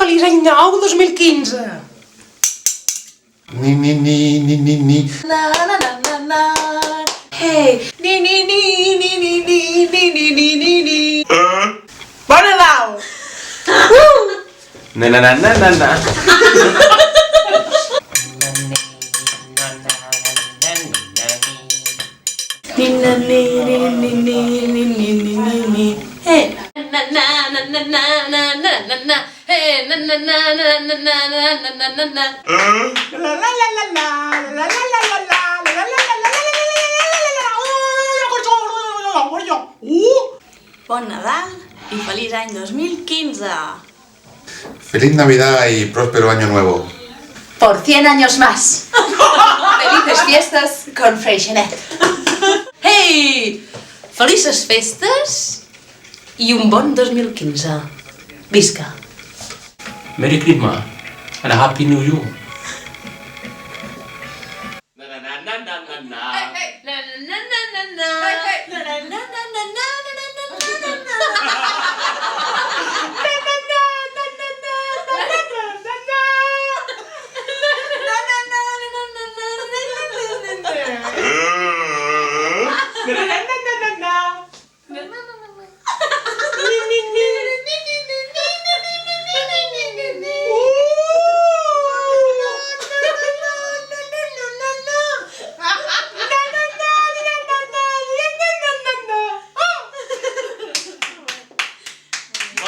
feliç any nou 2015! Ni. Na na na na na. Hey, ni. Bon Nadal! Na. Ni. Hey. Hey, Bon Nadal y feliz año 2015. Feliz Navidad y próspero año nuevo. Por 100 años más. Felices fiestas con Freixenet. Hey! Felices festes i un bon 2015. Visca! Merry Christmas and a Happy New Year.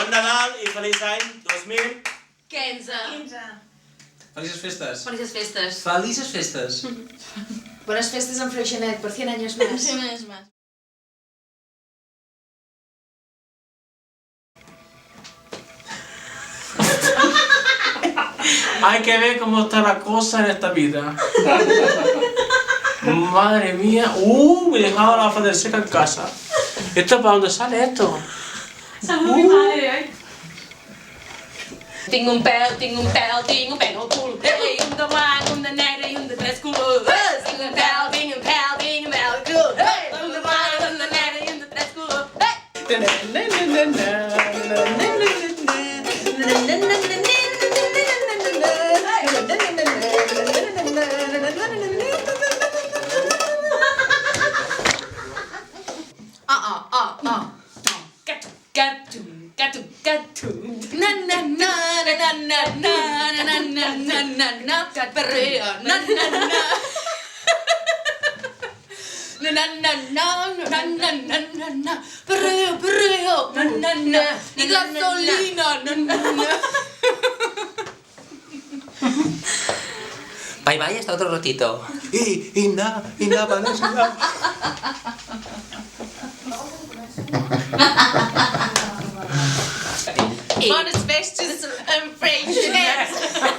Bon Nadal i feliç any 2015. Felices festes. Felices festes. Felices festes. Buenas fiestas en Freixenet por 100 años más. Hay que ver cómo está la cosa en esta vida. Madre mía. Me he dejado la hoja de seca en casa. ¿Esto para dónde sale esto? Mi madre, ay. Tinc un pèl al cul. Hey, un de blanc, un de negre i un de tres colors. Tinc un pèl al cul. Hey, un de blanc, un de negre i un de tres colors. Perreo, y gasolina, Bye, hasta otro ratito. Y nada, Vanessa. Bones festes en Freixenet.